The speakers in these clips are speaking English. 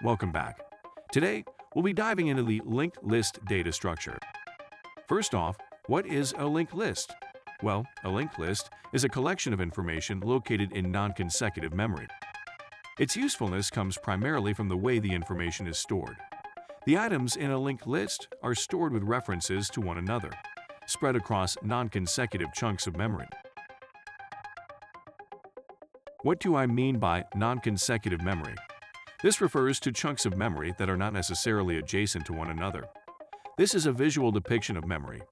Welcome back. Today, we'll be diving into the linked list data structure. First off, what is a linked list? Well, a linked list is a collection of information located in non-consecutive memory. Its usefulness comes primarily from the way the information is stored. The items in a linked list are stored with references to one another, spread across non-consecutive chunks of memory. What do I mean by non-consecutive memory? This refers to chunks of memory that are not necessarily adjacent to one another. This is a visual depiction of memory.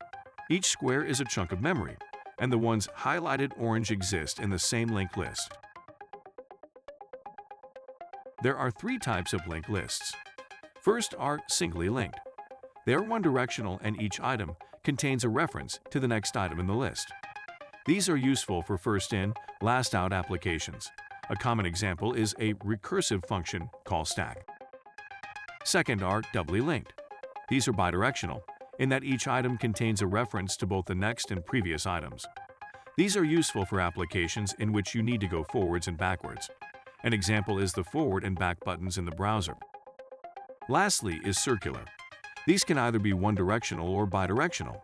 Each square is a chunk of memory, and the ones highlighted orange exist in the same linked list. There are three types of linked lists. First are singly linked. They are one-directional and each item contains a reference to the next item in the list. These are useful for first-in, last-out applications. A common example is a recursive function called stack. Second are doubly linked. These are bidirectional, in that each item contains a reference to both the next and previous items. These are useful for applications in which you need to go forwards and backwards. An example is the forward and back buttons in the browser. Lastly is circular. These can either be one-directional or bidirectional.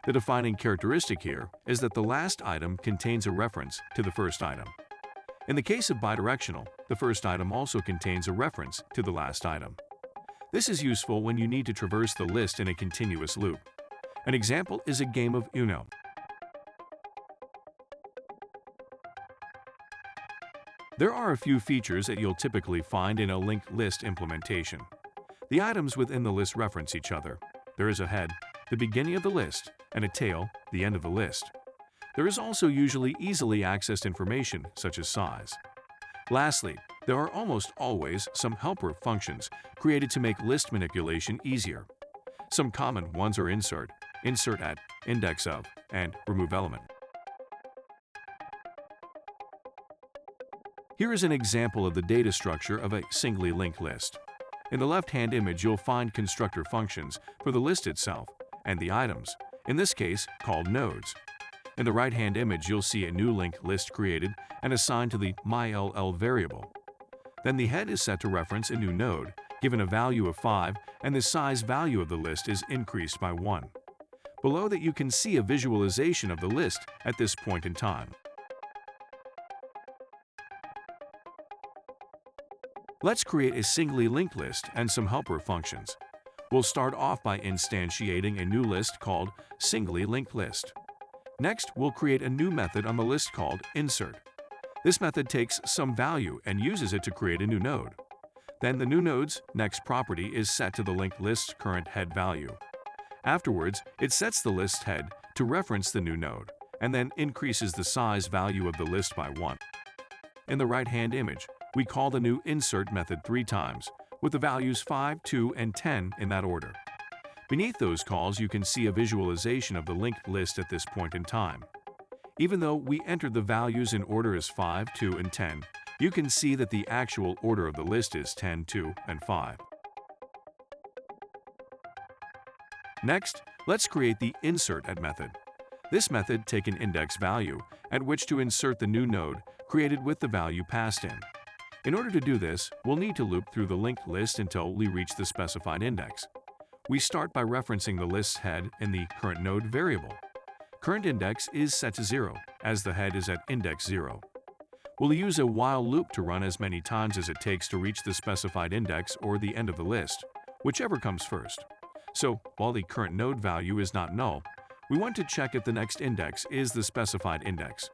The defining characteristic here is that the last item contains a reference to the first item. In the case of bidirectional, the first item also contains a reference to the last item. This is useful when you need to traverse the list in a continuous loop. An example is a game of Uno. There are a few features that you'll typically find in a linked list implementation. The items within the list reference each other. There is a head, the beginning of the list, and a tail, the end of the list. There is also usually easily accessed information such as size. Lastly, there are almost always some helper functions created to make list manipulation easier. Some common ones are insert, insert at, index of, and remove element. Here is an example of the data structure of a singly linked list. In the left-hand image, you'll find constructor functions for the list itself and the items, in this case called nodes. In the right-hand image, you'll see a new linked list created and assigned to the myll variable. Then the head is set to reference a new node, given a value of 5, and the size value of the list is increased by 1. Below that you can see a visualization of the list at this point in time. Let's create a singly linked list and some helper functions. We'll start off by instantiating a new list called singly linked list. Next, we'll create a new method on the list called insert. This method takes some value and uses it to create a new node. Then the new node's next property is set to the linked list's current head value. Afterwards, it sets the list head to reference the new node, and then increases the size value of the list by 1. In the right-hand image, we call the new insert method 3 times, with the values 5, 2, and 10 in that order. Beneath those calls, you can see a visualization of the linked list at this point in time. Even though we entered the values in order as 5, 2, and 10, you can see that the actual order of the list is 10, 2, and 5. Next, let's create the insert at method. This method takes an index value at which to insert the new node created with the value passed in. In order to do this, we'll need to loop through the linked list until we reach the specified index. We start by referencing the list's head in the current node variable. Current index is set to 0, as the head is at index 0. We'll use a while loop to run as many times as it takes to reach the specified index or the end of the list, whichever comes first. So, while the current node value is not null, we want to check if the next index is the specified index.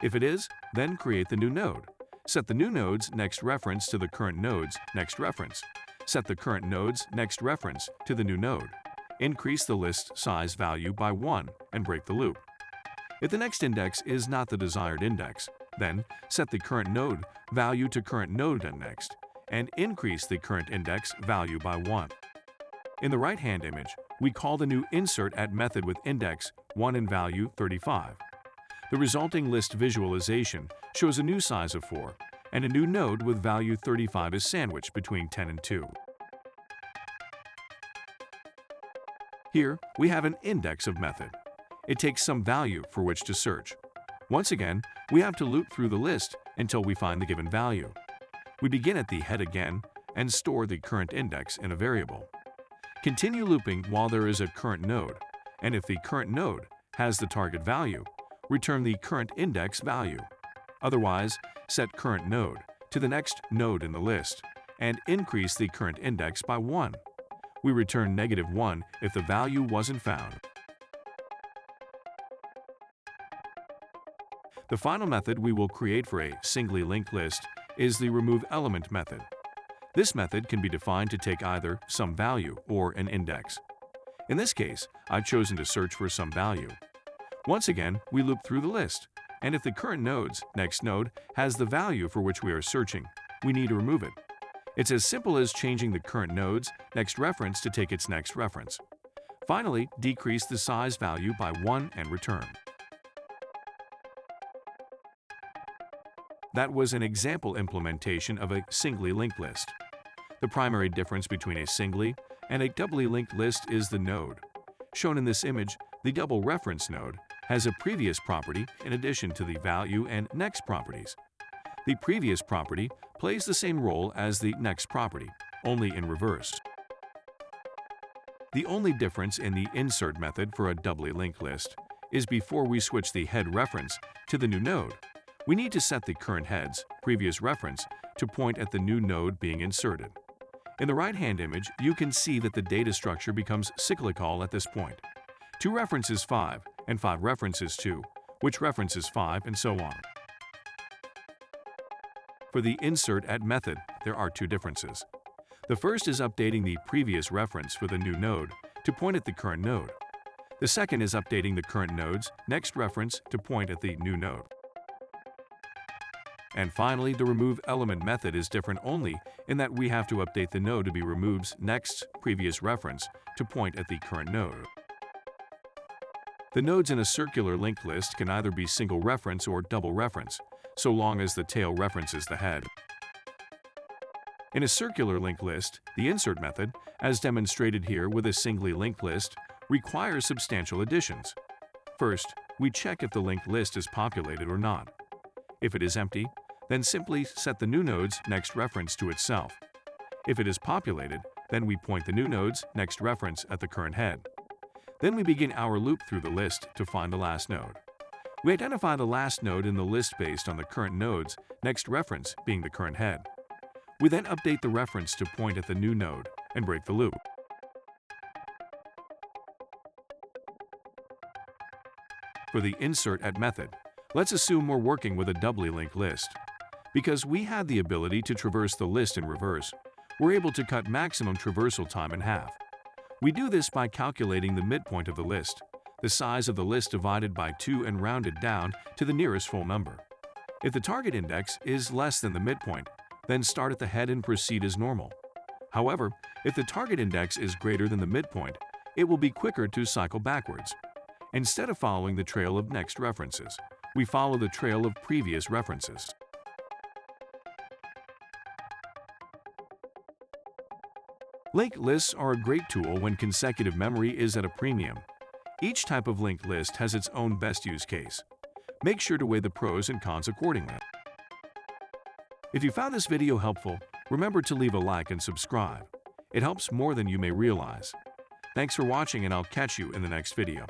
If it is, then create the new node. Set the new node's next reference to the current node's next reference. Set the current node's next reference to the new node. Increase the list size value by 1 and break the loop. If the next index is not the desired index, then set the current node value to current node next and increase the current index value by 1. In the right-hand image, we call the new insert at method with index 1 and value 35. The resulting list visualization shows a new size of 4 and a new node with value 35 is sandwiched between 10 and 2. Here, we have an index of method. It takes some value for which to search. Once again, we have to loop through the list until we find the given value. We begin at the head again and store the current index in a variable. Continue looping while there is a current node, and if the current node has the target value, return the current index value. Otherwise, set current node to the next node in the list and increase the current index by 1. We return -1 if the value wasn't found. The final method we will create for a singly linked list is the remove element method. This method can be defined to take either some value or an index. In this case, I've chosen to search for some value. Once again, we loop through the list, and if the current node's next node has the value for which we are searching, we need to remove it. It's as simple as changing the current node's next reference to take its next reference. Finally, decrease the size value by 1 and return. That was an example implementation of a singly linked list. The primary difference between a singly and a doubly linked list is the node. Shown in this image, the double reference node has a previous property in addition to the value and next properties. The previous property plays the same role as the next property, only in reverse. The only difference in the insert method for a doubly linked list is before we switch the head reference to the new node, we need to set the current head's previous reference to point at the new node being inserted. In the right-hand image, you can see that the data structure becomes cyclical at this point. 2 references 5 and 5 references 2, which references 5, and so on. For the insert at method, there are 2 differences. The first is updating the previous reference for the new node to point at the current node. The second is updating the current node's next reference to point at the new node. And finally, the remove element method is different only in that we have to update the node to be removed's next previous reference to point at the current node. The nodes in a circular linked list can either be single reference or double reference, so long as the tail references the head. In a circular linked list, the insert method, as demonstrated here with a singly linked list, requires substantial additions. First, we check if the linked list is populated or not. If it is empty, then simply set the new node's next reference to itself. If it is populated, then we point the new node's next reference at the current head. Then we begin our loop through the list to find the last node. We identify the last node in the list based on the current node's next reference being the current head. We then update the reference to point at the new node and break the loop. For the insert at method, let's assume we're working with a doubly linked list. Because we had the ability to traverse the list in reverse, we're able to cut maximum traversal time in half. We do this by calculating the midpoint of the list, the size of the list divided by 2 and rounded down to the nearest full number. If the target index is less than the midpoint, then start at the head and proceed as normal. However, if the target index is greater than the midpoint, it will be quicker to cycle backwards. Instead of following the trail of next references, we follow the trail of previous references. Linked lists are a great tool when consecutive memory is at a premium. Each type of linked list has its own best use case. Make sure to weigh the pros and cons accordingly. If you found this video helpful, remember to leave a like and subscribe. It helps more than you may realize. Thanks for watching, and I'll catch you in the next video.